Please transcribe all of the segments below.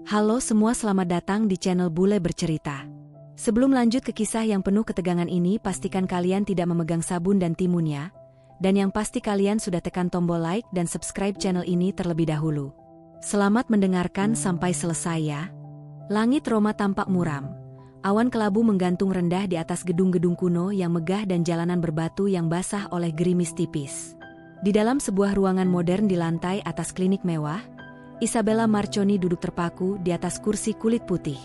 Halo semua, selamat datang di channel Bule Bercerita. Sebelum lanjut ke kisah yang penuh ketegangan ini, pastikan kalian tidak memegang sabun dan timun ya. Dan yang pasti kalian sudah tekan tombol like dan subscribe channel ini terlebih dahulu. Selamat mendengarkan sampai selesai ya. Langit Roma tampak muram. Awan kelabu menggantung rendah di atas gedung-gedung kuno yang megah dan jalanan berbatu yang basah oleh gerimis tipis. Di dalam sebuah ruangan modern di lantai atas klinik mewah, Isabella Marconi duduk terpaku di atas kursi kulit putih.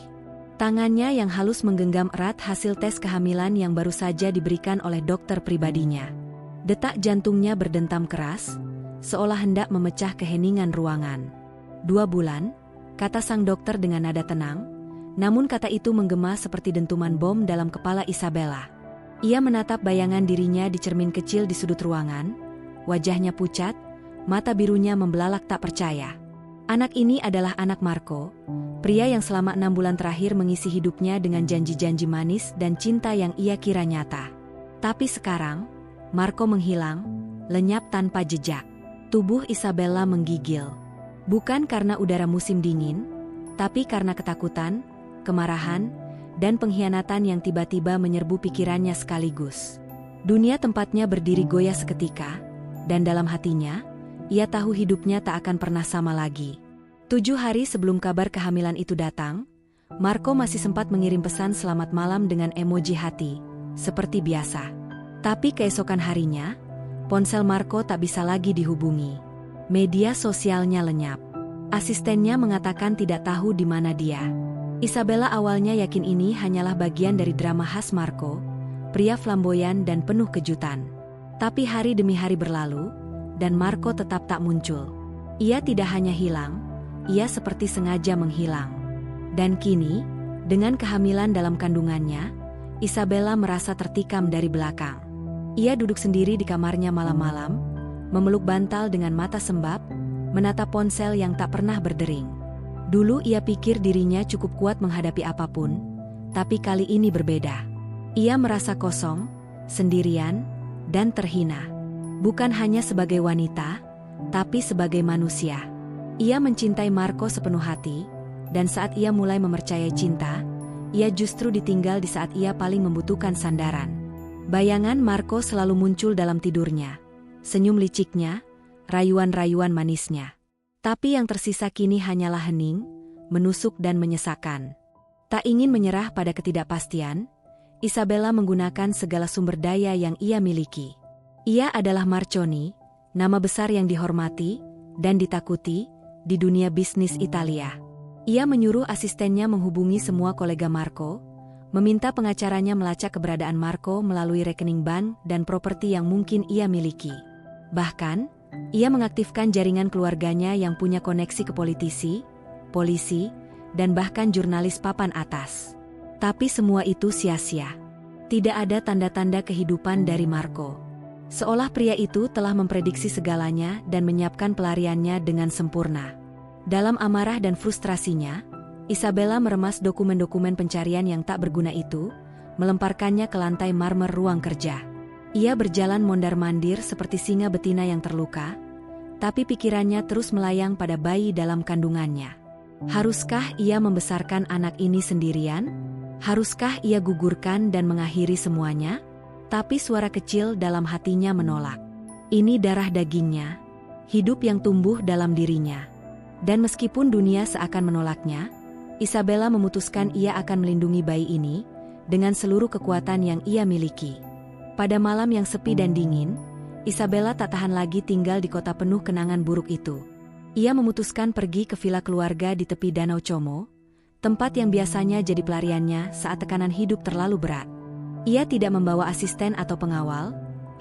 Tangannya yang halus menggenggam erat hasil tes kehamilan yang baru saja diberikan oleh dokter pribadinya. Detak jantungnya berdentam keras, seolah hendak memecah keheningan ruangan. 2 bulan, kata sang dokter dengan nada tenang, namun kata itu menggema seperti dentuman bom dalam kepala Isabella. Ia menatap bayangan dirinya di cermin kecil di sudut ruangan, wajahnya pucat, mata birunya membelalak tak percaya. Anak ini adalah anak Marco, pria yang selama 6 bulan terakhir mengisi hidupnya dengan janji-janji manis dan cinta yang ia kira nyata. Tapi sekarang, Marco menghilang, lenyap tanpa jejak. Tubuh Isabella menggigil. Bukan karena udara musim dingin, tapi karena ketakutan, kemarahan, dan pengkhianatan yang tiba-tiba menyerbu pikirannya sekaligus. Dunia tempatnya berdiri goyah seketika, dan dalam hatinya, ia tahu hidupnya tak akan pernah sama lagi. 7 hari sebelum kabar kehamilan itu datang, Marco masih sempat mengirim pesan selamat malam dengan emoji hati, seperti biasa. Tapi keesokan harinya, ponsel Marco tak bisa lagi dihubungi. Media sosialnya lenyap. Asistennya mengatakan tidak tahu di mana dia. Isabella awalnya yakin ini hanyalah bagian dari drama khas Marco, pria flamboyan dan penuh kejutan. Tapi hari demi hari berlalu, dan Marco tetap tak muncul. Ia tidak hanya hilang, ia seperti sengaja menghilang. Dan kini, dengan kehamilan dalam kandungannya, Isabella merasa tertikam dari belakang. Ia duduk sendiri di kamarnya malam-malam, memeluk bantal dengan mata sembab, menatap ponsel yang tak pernah berdering. Dulu ia pikir dirinya cukup kuat menghadapi apapun, tapi kali ini berbeda. Ia merasa kosong, sendirian, dan terhina. Bukan hanya sebagai wanita, tapi sebagai manusia. Ia mencintai Marco sepenuh hati, dan saat ia mulai mempercayai cinta, ia justru ditinggal di saat ia paling membutuhkan sandaran. Bayangan Marco selalu muncul dalam tidurnya. Senyum liciknya, rayuan-rayuan manisnya. Tapi yang tersisa kini hanyalah hening, menusuk dan menyesakan. Tak ingin menyerah pada ketidakpastian, Isabella menggunakan segala sumber daya yang ia miliki. Ia adalah Marconi, nama besar yang dihormati dan ditakuti di dunia bisnis Italia. Ia menyuruh asistennya menghubungi semua kolega Marco, meminta pengacaranya melacak keberadaan Marco melalui rekening bank dan properti yang mungkin ia miliki. Bahkan, ia mengaktifkan jaringan keluarganya yang punya koneksi ke politisi, polisi, dan bahkan jurnalis papan atas. Tapi semua itu sia-sia. Tidak ada tanda-tanda kehidupan dari Marco. Seolah pria itu telah memprediksi segalanya dan menyiapkan pelariannya dengan sempurna. Dalam amarah dan frustrasinya, Isabella meremas dokumen-dokumen pencarian yang tak berguna itu, melemparkannya ke lantai marmer ruang kerja. Ia berjalan mondar-mandir seperti singa betina yang terluka, tapi pikirannya terus melayang pada bayi dalam kandungannya. Haruskah ia membesarkan anak ini sendirian? Haruskah ia gugurkan dan mengakhiri semuanya? Tapi suara kecil dalam hatinya menolak. Ini darah dagingnya, hidup yang tumbuh dalam dirinya. Dan meskipun dunia seakan menolaknya, Isabella memutuskan ia akan melindungi bayi ini dengan seluruh kekuatan yang ia miliki. Pada malam yang sepi dan dingin, Isabella tak tahan lagi tinggal di kota penuh kenangan buruk itu. Ia memutuskan pergi ke villa keluarga di tepi Danau Como, tempat yang biasanya jadi pelariannya saat tekanan hidup terlalu berat. Ia tidak membawa asisten atau pengawal,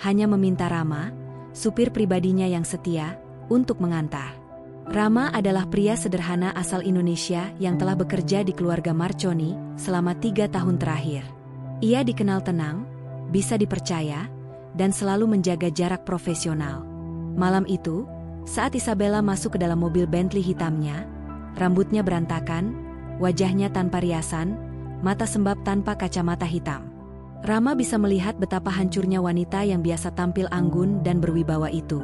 hanya meminta Rama, supir pribadinya yang setia, untuk mengantar. Rama adalah pria sederhana asal Indonesia yang telah bekerja di keluarga Marconi selama 3 tahun terakhir. Ia dikenal tenang, bisa dipercaya, dan selalu menjaga jarak profesional. Malam itu, saat Isabella masuk ke dalam mobil Bentley hitamnya, rambutnya berantakan, wajahnya tanpa riasan, mata sembab tanpa kacamata hitam. Rama bisa melihat betapa hancurnya wanita yang biasa tampil anggun dan berwibawa itu.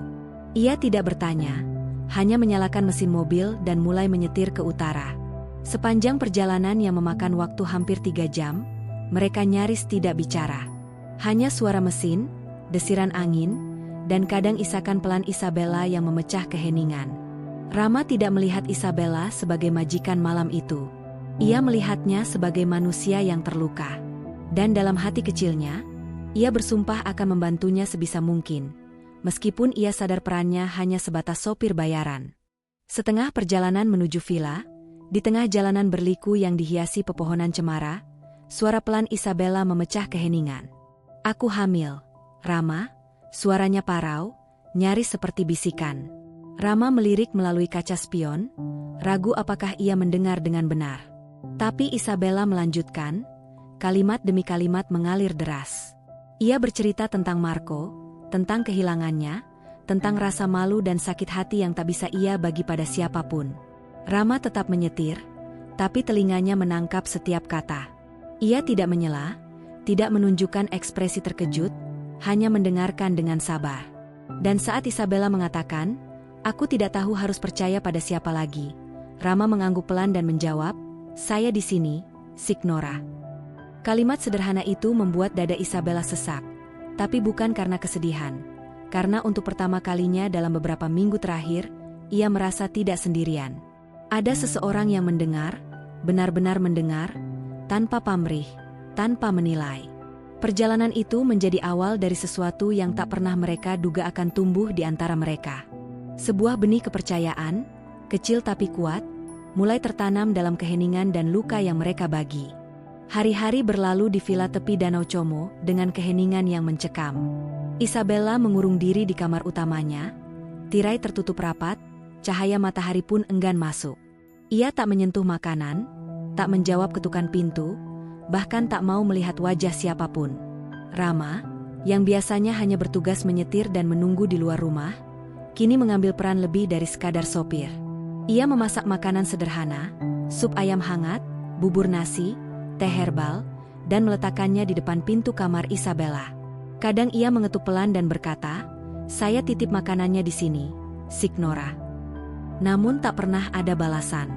Ia tidak bertanya, hanya menyalakan mesin mobil dan mulai menyetir ke utara. Sepanjang perjalanan yang memakan waktu hampir 3 jam, mereka nyaris tidak bicara. Hanya suara mesin, desiran angin, dan kadang isakan pelan Isabella yang memecah keheningan. Rama tidak melihat Isabella sebagai majikan malam itu. Ia melihatnya sebagai manusia yang terluka. Dan dalam hati kecilnya, ia bersumpah akan membantunya sebisa mungkin, meskipun ia sadar perannya hanya sebatas sopir bayaran. Setengah perjalanan menuju villa, di tengah jalanan berliku yang dihiasi pepohonan cemara, suara pelan Isabella memecah keheningan. "Aku hamil, Rama," suaranya parau, nyaris seperti bisikan. Rama melirik melalui kaca spion, ragu apakah ia mendengar dengan benar. Tapi Isabella melanjutkan, kalimat demi kalimat mengalir deras. Ia bercerita tentang Marco, tentang kehilangannya, tentang rasa malu dan sakit hati yang tak bisa ia bagi pada siapapun. Rama tetap menyetir, tapi telinganya menangkap setiap kata. Ia tidak menyela, tidak menunjukkan ekspresi terkejut, hanya mendengarkan dengan sabar. Dan saat Isabella mengatakan, "Aku tidak tahu harus percaya pada siapa lagi," Rama mengangguk pelan dan menjawab, "Saya di sini, Signora." Kalimat sederhana itu membuat dada Isabella sesak, tapi bukan karena kesedihan. Karena untuk pertama kalinya dalam beberapa minggu terakhir, ia merasa tidak sendirian. Ada seseorang yang mendengar, benar-benar mendengar, tanpa pamrih, tanpa menilai. Perjalanan itu menjadi awal dari sesuatu yang tak pernah mereka duga akan tumbuh di antara mereka. Sebuah benih kepercayaan, kecil tapi kuat, mulai tertanam dalam keheningan dan luka yang mereka bagi. Hari-hari berlalu di villa tepi Danau Como dengan keheningan yang mencekam. Isabella mengurung diri di kamar utamanya, tirai tertutup rapat, cahaya matahari pun enggan masuk. Ia tak menyentuh makanan, tak menjawab ketukan pintu, bahkan tak mau melihat wajah siapapun. Rama, yang biasanya hanya bertugas menyetir dan menunggu di luar rumah, kini mengambil peran lebih dari sekadar sopir. Ia memasak makanan sederhana, sup ayam hangat, bubur nasi, teh herbal, dan meletakkannya di depan pintu kamar Isabella. Kadang ia mengetuk pelan dan berkata, "Saya titip makanannya di sini, Signora." Namun tak pernah ada balasan.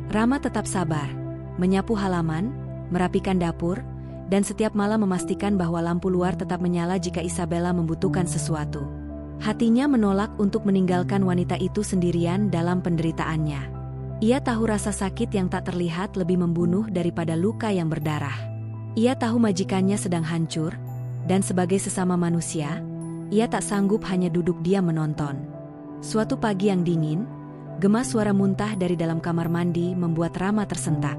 Rama tetap sabar, menyapu halaman, merapikan dapur, dan setiap malam memastikan bahwa lampu luar tetap menyala jika Isabella membutuhkan sesuatu. Hatinya menolak untuk meninggalkan wanita itu sendirian dalam penderitaannya. Ia tahu rasa sakit yang tak terlihat lebih membunuh daripada luka yang berdarah. Ia tahu majikannya sedang hancur, dan sebagai sesama manusia, ia tak sanggup hanya duduk diam menonton. Suatu pagi yang dingin, gema suara muntah dari dalam kamar mandi membuat Rama tersentak.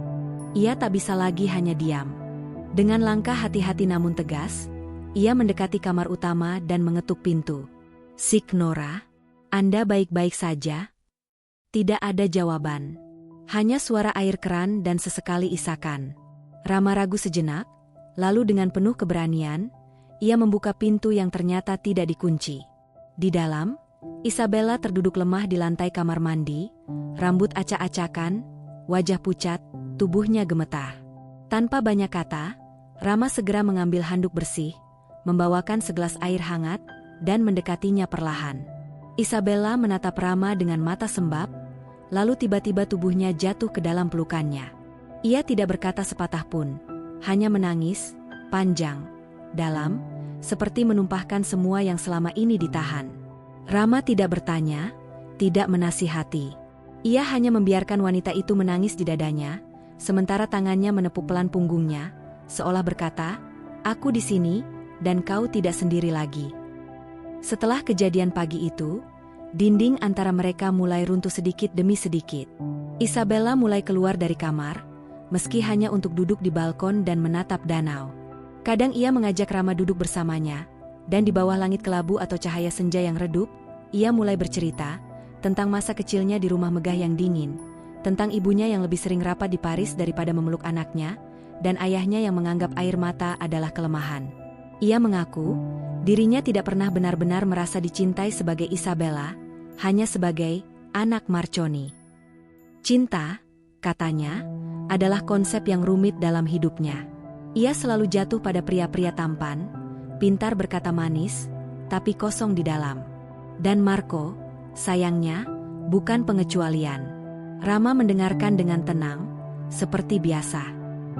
Ia tak bisa lagi hanya diam. Dengan langkah hati-hati namun tegas, ia mendekati kamar utama dan mengetuk pintu. "Signora, Anda baik-baik saja?" Tidak ada jawaban. Hanya suara air keran dan sesekali isakan. Rama ragu sejenak, lalu dengan penuh keberanian, ia membuka pintu yang ternyata tidak dikunci. Di dalam, Isabella terduduk lemah di lantai kamar mandi, rambut acak-acakan, wajah pucat, tubuhnya gemetar. Tanpa banyak kata, Rama segera mengambil handuk bersih, membawakan segelas air hangat, dan mendekatinya perlahan. Isabella menatap Rama dengan mata sembab, lalu tiba-tiba tubuhnya jatuh ke dalam pelukannya. Ia tidak berkata sepatah pun, hanya menangis, panjang, dalam, seperti menumpahkan semua yang selama ini ditahan. Rama tidak bertanya, tidak menasihati. Ia hanya membiarkan wanita itu menangis di dadanya, sementara tangannya menepuk pelan punggungnya, seolah berkata, "Aku di sini, dan kau tidak sendiri lagi." Setelah kejadian pagi itu, dinding antara mereka mulai runtuh sedikit demi sedikit. Isabella mulai keluar dari kamar, meski hanya untuk duduk di balkon dan menatap danau. Kadang ia mengajak Rama duduk bersamanya, dan di bawah langit kelabu atau cahaya senja yang redup, ia mulai bercerita tentang masa kecilnya di rumah megah yang dingin, tentang ibunya yang lebih sering rapat di Paris daripada memeluk anaknya, dan ayahnya yang menganggap air mata adalah kelemahan. Ia mengaku, dirinya tidak pernah benar-benar merasa dicintai sebagai Isabella, hanya sebagai anak Marconi. Cinta, katanya, adalah konsep yang rumit dalam hidupnya. Ia selalu jatuh pada pria-pria tampan, pintar berkata manis, tapi kosong di dalam. Dan Marco, sayangnya, bukan pengecualian. Rama mendengarkan dengan tenang, seperti biasa.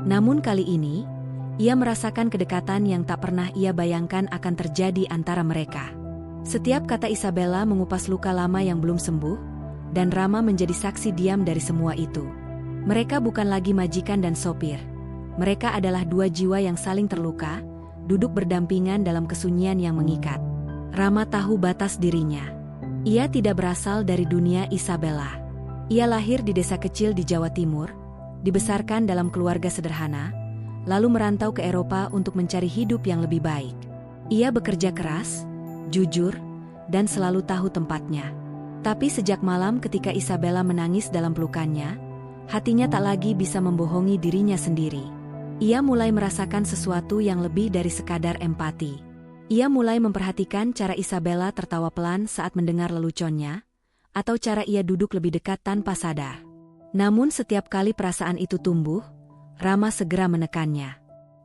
Namun kali ini, ia merasakan kedekatan yang tak pernah ia bayangkan akan terjadi antara mereka. Setiap kata Isabella mengupas luka lama yang belum sembuh, dan Rama menjadi saksi diam dari semua itu. Mereka bukan lagi majikan dan sopir. Mereka adalah dua jiwa yang saling terluka, duduk berdampingan dalam kesunyian yang mengikat. Rama tahu batas dirinya. Ia tidak berasal dari dunia Isabella. Ia lahir di desa kecil di Jawa Timur, dibesarkan dalam keluarga sederhana, lalu merantau ke Eropa untuk mencari hidup yang lebih baik. Ia bekerja keras, jujur, dan selalu tahu tempatnya. Tapi sejak malam ketika Isabella menangis dalam pelukannya, hatinya tak lagi bisa membohongi dirinya sendiri. Ia mulai merasakan sesuatu yang lebih dari sekadar empati. Ia mulai memperhatikan cara Isabella tertawa pelan saat mendengar leluconnya, atau cara ia duduk lebih dekat tanpa sadar. Namun setiap kali perasaan itu tumbuh, Rama segera menekannya.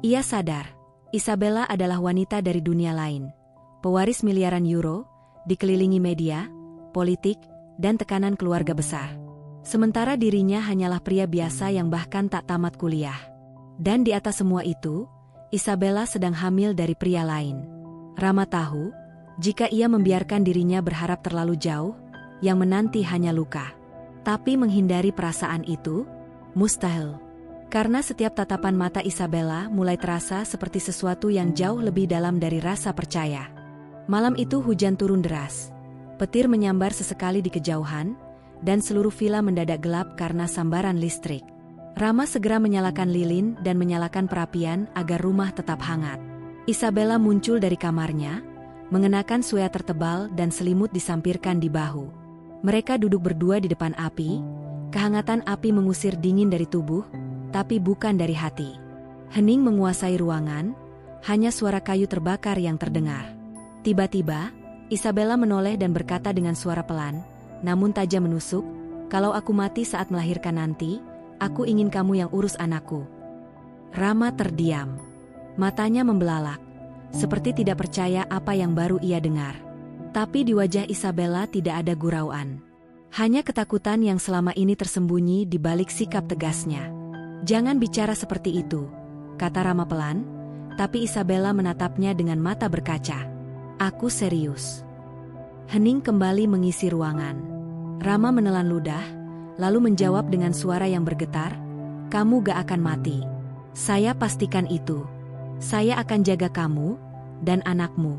Ia sadar, Isabella adalah wanita dari dunia lain, pewaris miliaran euro, dikelilingi media, politik, dan tekanan keluarga besar. Sementara dirinya hanyalah pria biasa yang bahkan tak tamat kuliah. Dan di atas semua itu, Isabella sedang hamil dari pria lain. Rama tahu, jika ia membiarkan dirinya berharap terlalu jauh, yang menanti hanya luka. Tapi menghindari perasaan itu, mustahil. Karena setiap tatapan mata Isabella mulai terasa seperti sesuatu yang jauh lebih dalam dari rasa percaya. Malam itu hujan turun deras. Petir menyambar sesekali di kejauhan, dan seluruh villa mendadak gelap karena sambaran listrik. Rama segera menyalakan lilin dan menyalakan perapian agar rumah tetap hangat. Isabella muncul dari kamarnya, mengenakan sweater tebal dan selimut disampirkan di bahu. Mereka duduk berdua di depan api, kehangatan api mengusir dingin dari tubuh, tapi bukan dari hati. Hening menguasai ruangan, hanya suara kayu terbakar yang terdengar. Tiba-tiba, Isabella menoleh dan berkata dengan suara pelan, namun tajam menusuk, "Kalau aku mati saat melahirkan nanti, aku ingin kamu yang urus anakku." Rama terdiam. Matanya membelalak, seperti tidak percaya apa yang baru ia dengar. Tapi di wajah Isabella tidak ada gurauan. Hanya ketakutan yang selama ini tersembunyi di balik sikap tegasnya. "Jangan bicara seperti itu," kata Rama pelan, tapi Isabella menatapnya dengan mata berkaca. "Aku serius." Hening kembali mengisi ruangan. Rama menelan ludah, lalu menjawab dengan suara yang bergetar, "Kamu gak akan mati. Saya pastikan itu. Saya akan jaga kamu dan anakmu."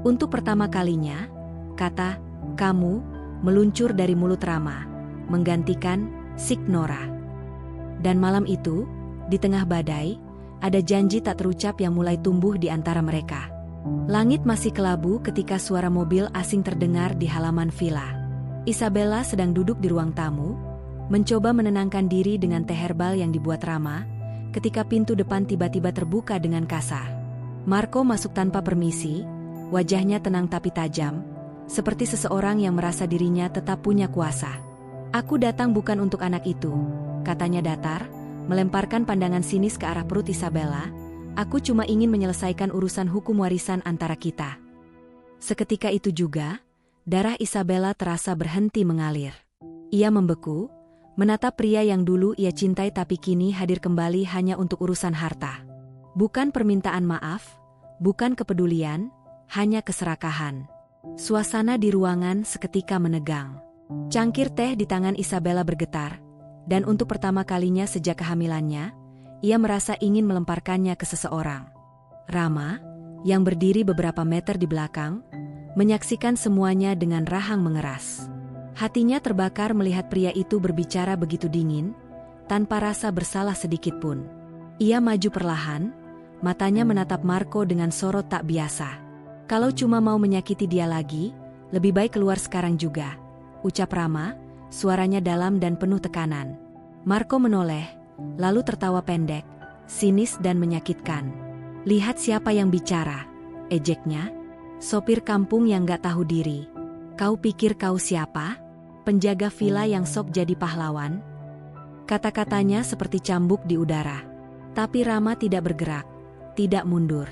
Untuk pertama kalinya, kata "kamu" meluncur dari mulut Rama, menggantikan Signora. Dan malam itu, di tengah badai, ada janji tak terucap yang mulai tumbuh di antara mereka. Langit masih kelabu ketika suara mobil asing terdengar di halaman villa. Isabella sedang duduk di ruang tamu, mencoba menenangkan diri dengan teh herbal yang dibuat Rama, ketika pintu depan tiba-tiba terbuka dengan kasar. Marco masuk tanpa permisi, wajahnya tenang tapi tajam, seperti seseorang yang merasa dirinya tetap punya kuasa. "Aku datang bukan untuk anak itu," katanya datar, melemparkan pandangan sinis ke arah perut Isabella. "Aku cuma ingin menyelesaikan urusan hukum warisan antara kita." Seketika itu juga, darah Isabella terasa berhenti mengalir. Ia membeku, menatap pria yang dulu ia cintai tapi kini hadir kembali hanya untuk urusan harta. Bukan permintaan maaf, bukan kepedulian, hanya keserakahan. Suasana di ruangan seketika menegang. Cangkir teh di tangan Isabella bergetar, dan untuk pertama kalinya sejak kehamilannya, ia merasa ingin melemparkannya ke seseorang. Rama, yang berdiri beberapa meter di belakang, menyaksikan semuanya dengan rahang mengeras. Hatinya terbakar melihat pria itu berbicara begitu dingin, tanpa rasa bersalah sedikit pun. Ia maju perlahan, matanya menatap Marco dengan sorot tak biasa. "Kalau cuma mau menyakiti dia lagi, lebih baik keluar sekarang juga," ucap Rama, suaranya dalam dan penuh tekanan. Marco menoleh, lalu tertawa pendek, sinis dan menyakitkan. "Lihat siapa yang bicara," ejeknya. "Sopir kampung yang gak tahu diri. Kau pikir kau siapa? Penjaga villa yang sok jadi pahlawan?" Kata-katanya seperti cambuk di udara. Tapi Rama tidak bergerak, tidak mundur.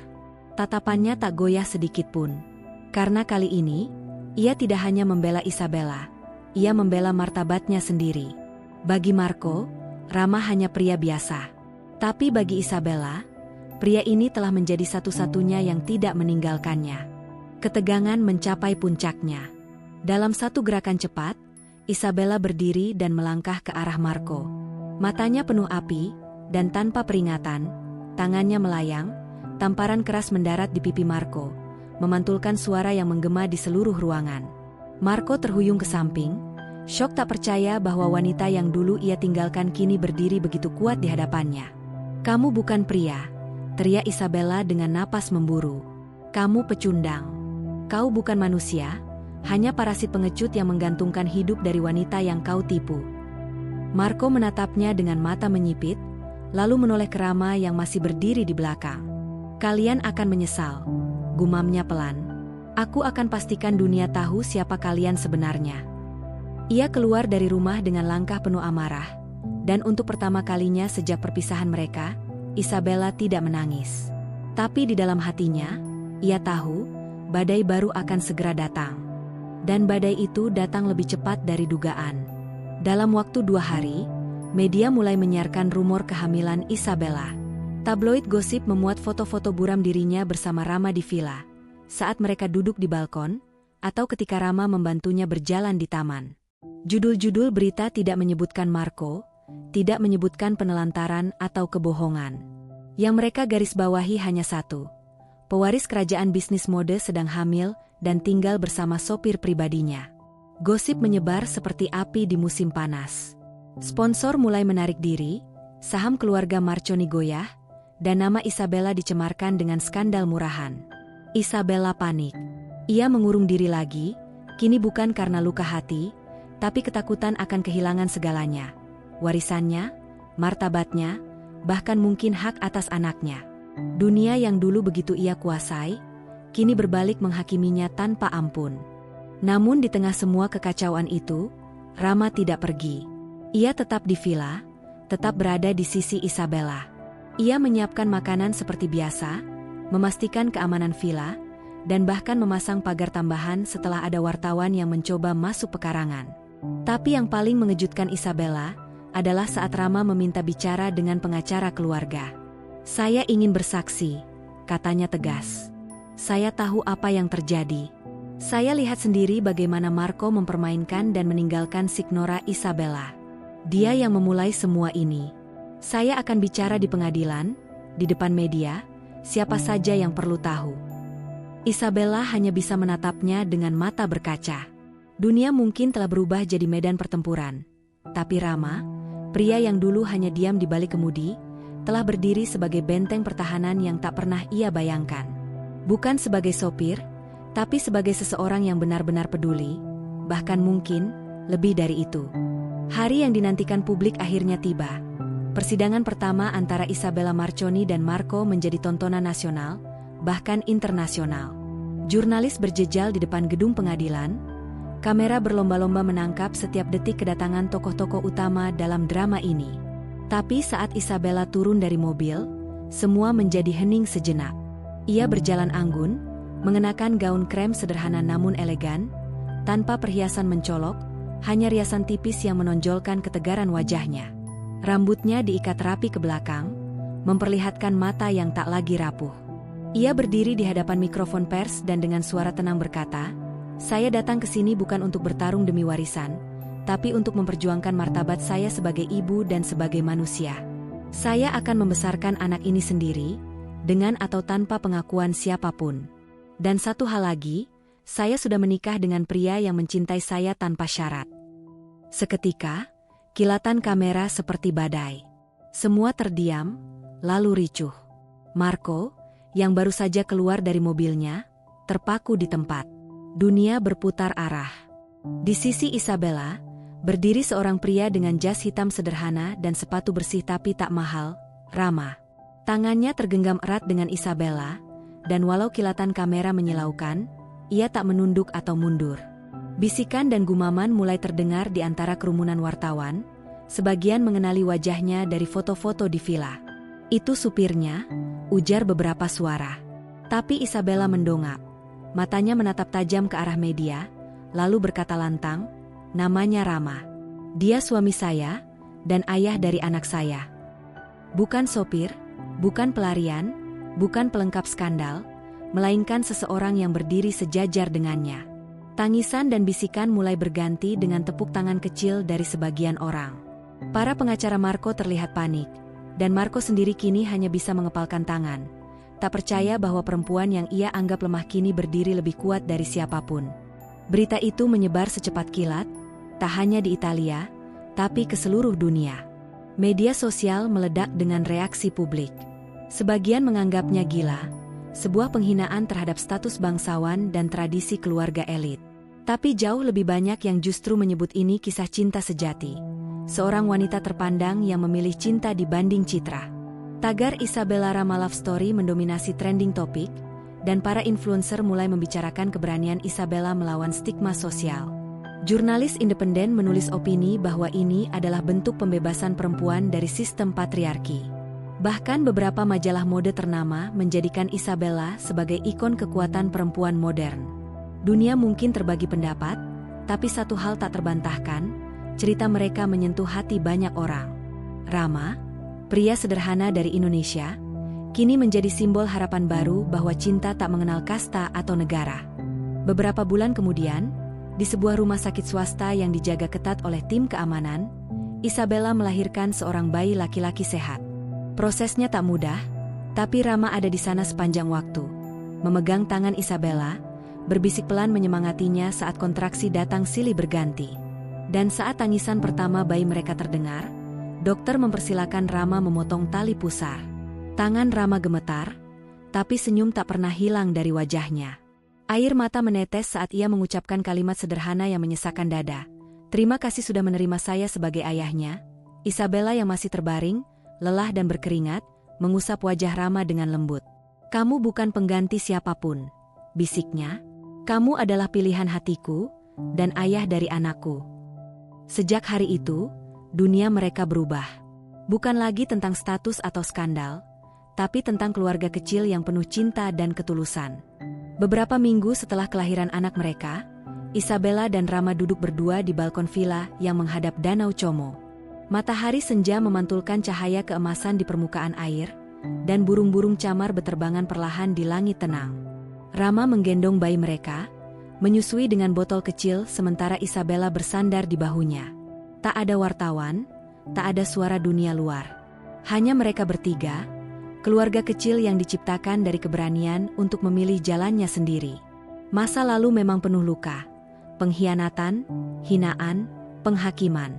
Tatapannya tak goyah sedikit pun. Karena kali ini, ia tidak hanya membela Isabella, ia membela martabatnya sendiri. Bagi Marco, Rama hanya pria biasa. Tapi bagi Isabella, pria ini telah menjadi satu-satunya yang tidak meninggalkannya. Ketegangan mencapai puncaknya. Dalam satu gerakan cepat, Isabella berdiri dan melangkah ke arah Marco. Matanya penuh api, dan tanpa peringatan, tangannya melayang, tamparan keras mendarat di pipi Marco, memantulkan suara yang menggema di seluruh ruangan. Marco terhuyung ke samping, syok tak percaya bahwa wanita yang dulu ia tinggalkan kini berdiri begitu kuat di hadapannya. "Kamu bukan pria," teriak Isabella dengan napas memburu. "Kamu pecundang. Kau bukan manusia, hanya parasit pengecut yang menggantungkan hidup dari wanita yang kau tipu." Marco menatapnya dengan mata menyipit, lalu menoleh ke Rama yang masih berdiri di belakang. "Kalian akan menyesal," gumamnya pelan. "Aku akan pastikan dunia tahu siapa kalian sebenarnya." Ia keluar dari rumah dengan langkah penuh amarah, dan untuk pertama kalinya sejak perpisahan mereka, Isabella tidak menangis. Tapi di dalam hatinya, ia tahu, badai baru akan segera datang. Dan badai itu datang lebih cepat dari dugaan. Dalam waktu 2 hari, media mulai menyiarkan rumor kehamilan Isabella. Tabloid gosip memuat foto-foto buram dirinya bersama Rama di villa, saat mereka duduk di balkon, atau ketika Rama membantunya berjalan di taman. Judul-judul berita tidak menyebutkan Marco, tidak menyebutkan penelantaran atau kebohongan. Yang mereka garis bawahi hanya satu: pewaris kerajaan bisnis mode sedang hamil dan tinggal bersama sopir pribadinya. Gosip menyebar seperti api di musim panas. Sponsor mulai menarik diri, saham keluarga Marconi goyah, dan nama Isabella dicemarkan dengan skandal murahan. Isabella panik. Ia mengurung diri lagi, kini bukan karena luka hati, tapi ketakutan akan kehilangan segalanya. Warisannya, martabatnya, bahkan mungkin hak atas anaknya. Dunia yang dulu begitu ia kuasai, kini berbalik menghakiminya tanpa ampun. Namun di tengah semua kekacauan itu, Rama tidak pergi. Ia tetap di villa, tetap berada di sisi Isabella. Ia menyiapkan makanan seperti biasa, memastikan keamanan villa, dan bahkan memasang pagar tambahan setelah ada wartawan yang mencoba masuk pekarangan. Tapi yang paling mengejutkan Isabella adalah saat Rama meminta bicara dengan pengacara keluarga. "Saya ingin bersaksi," katanya tegas. "Saya tahu apa yang terjadi. Saya lihat sendiri bagaimana Marco mempermainkan dan meninggalkan Signora Isabella. Dia yang memulai semua ini. Saya akan bicara di pengadilan, di depan media, siapa saja yang perlu tahu." Isabella hanya bisa menatapnya dengan mata berkaca. Dunia mungkin telah berubah jadi medan pertempuran. Tapi Rama, pria yang dulu hanya diam di balik kemudi, telah berdiri sebagai benteng pertahanan yang tak pernah ia bayangkan. Bukan sebagai sopir, tapi sebagai seseorang yang benar-benar peduli, bahkan mungkin lebih dari itu. Hari yang dinantikan publik akhirnya tiba. Persidangan pertama antara Isabella Marconi dan Marco menjadi tontonan nasional, bahkan internasional. Jurnalis berjejal di depan gedung pengadilan, kamera berlomba-lomba menangkap setiap detik kedatangan tokoh-tokoh utama dalam drama ini. Tapi saat Isabella turun dari mobil, semua menjadi hening sejenak. Ia berjalan anggun, mengenakan gaun krem sederhana namun elegan, tanpa perhiasan mencolok, hanya riasan tipis yang menonjolkan ketegaran wajahnya. Rambutnya diikat rapi ke belakang, memperlihatkan mata yang tak lagi rapuh. Ia berdiri di hadapan mikrofon pers dan dengan suara tenang berkata, "Saya datang ke sini bukan untuk bertarung demi warisan, tapi untuk memperjuangkan martabat saya sebagai ibu dan sebagai manusia. Saya akan membesarkan anak ini sendiri, dengan atau tanpa pengakuan siapapun. Dan satu hal lagi, saya sudah menikah dengan pria yang mencintai saya tanpa syarat." Seketika, kilatan kamera seperti badai. Semua terdiam, lalu ricuh. Marco, yang baru saja keluar dari mobilnya, terpaku di tempat. Dunia berputar arah. Di sisi Isabella, berdiri seorang pria dengan jas hitam sederhana dan sepatu bersih tapi tak mahal, Rama. Tangannya tergenggam erat dengan Isabella, dan walau kilatan kamera menyilaukan, ia tak menunduk atau mundur. Bisikan dan gumaman mulai terdengar di antara kerumunan wartawan, sebagian mengenali wajahnya dari foto-foto di villa. "Itu supirnya," ujar beberapa suara. Tapi Isabella mendongak. Matanya menatap tajam ke arah media, lalu berkata lantang, "Namanya Rama. Dia suami saya, dan ayah dari anak saya. Bukan sopir, bukan pelarian, bukan pelengkap skandal, melainkan seseorang yang berdiri sejajar dengannya. Tangisan dan bisikan mulai berganti dengan tepuk tangan kecil dari sebagian orang. Para pengacara Marco terlihat panik, dan Marco sendiri kini hanya bisa mengepalkan tangan. Tak percaya bahwa perempuan yang ia anggap lemah kini berdiri lebih kuat dari siapapun. Berita itu menyebar secepat kilat, tak hanya di Italia, tapi ke seluruh dunia. Media sosial meledak dengan reaksi publik. Sebagian menganggapnya gila, sebuah penghinaan terhadap status bangsawan dan tradisi keluarga elit. Tapi jauh lebih banyak yang justru menyebut ini kisah cinta sejati. Seorang wanita terpandang yang memilih cinta dibanding citra. Tagar Isabella Rama Love Story mendominasi trending topik, dan para influencer mulai membicarakan keberanian Isabella melawan stigma sosial. Jurnalis independen menulis opini bahwa ini adalah bentuk pembebasan perempuan dari sistem patriarki. Bahkan beberapa majalah mode ternama menjadikan Isabella sebagai ikon kekuatan perempuan modern. Dunia mungkin terbagi pendapat, tapi satu hal tak terbantahkan, cerita mereka menyentuh hati banyak orang. Rama, pria sederhana dari Indonesia, kini menjadi simbol harapan baru bahwa cinta tak mengenal kasta atau negara. Beberapa bulan kemudian, di sebuah rumah sakit swasta yang dijaga ketat oleh tim keamanan, Isabella melahirkan seorang bayi laki-laki sehat. Prosesnya tak mudah, tapi Rama ada di sana sepanjang waktu. Memegang tangan Isabella, berbisik pelan menyemangatinya saat kontraksi datang silih berganti. Dan saat tangisan pertama bayi mereka terdengar, dokter mempersilakan Rama memotong tali pusar. Tangan Rama gemetar, tapi senyum tak pernah hilang dari wajahnya. Air mata menetes saat ia mengucapkan kalimat sederhana yang menyesakkan dada. Terima kasih sudah menerima saya sebagai ayahnya. Isabella yang masih terbaring, lelah dan berkeringat, mengusap wajah Rama dengan lembut. Kamu bukan pengganti siapapun, bisiknya. Kamu adalah pilihan hatiku, dan ayah dari anakku. Sejak hari itu, dunia mereka berubah. Bukan lagi tentang status atau skandal, tapi tentang keluarga kecil yang penuh cinta dan ketulusan. Beberapa minggu setelah kelahiran anak mereka, Isabella dan Rama duduk berdua di balkon villa yang menghadap Danau Como. Matahari senja memantulkan cahaya keemasan di permukaan air, dan burung-burung camar beterbangan perlahan di langit tenang. Rama menggendong bayi mereka, menyusui dengan botol kecil sementara Isabella bersandar di bahunya. Tak ada wartawan, tak ada suara dunia luar. Hanya mereka bertiga, keluarga kecil yang diciptakan dari keberanian untuk memilih jalannya sendiri. Masa lalu memang penuh luka, pengkhianatan, hinaan, penghakiman.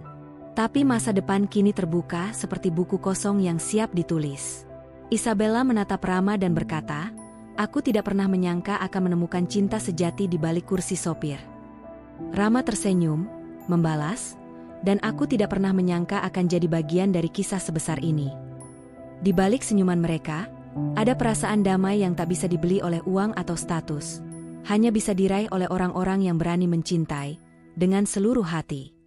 Tapi masa depan kini terbuka seperti buku kosong yang siap ditulis. Isabella menatap Rama dan berkata, "Aku tidak pernah menyangka akan menemukan cinta sejati di balik kursi sopir." Rama tersenyum, membalas, "Dan aku tidak pernah menyangka akan jadi bagian dari kisah sebesar ini." Di balik senyuman mereka, ada perasaan damai yang tak bisa dibeli oleh uang atau status. Hanya bisa diraih oleh orang-orang yang berani mencintai dengan seluruh hati.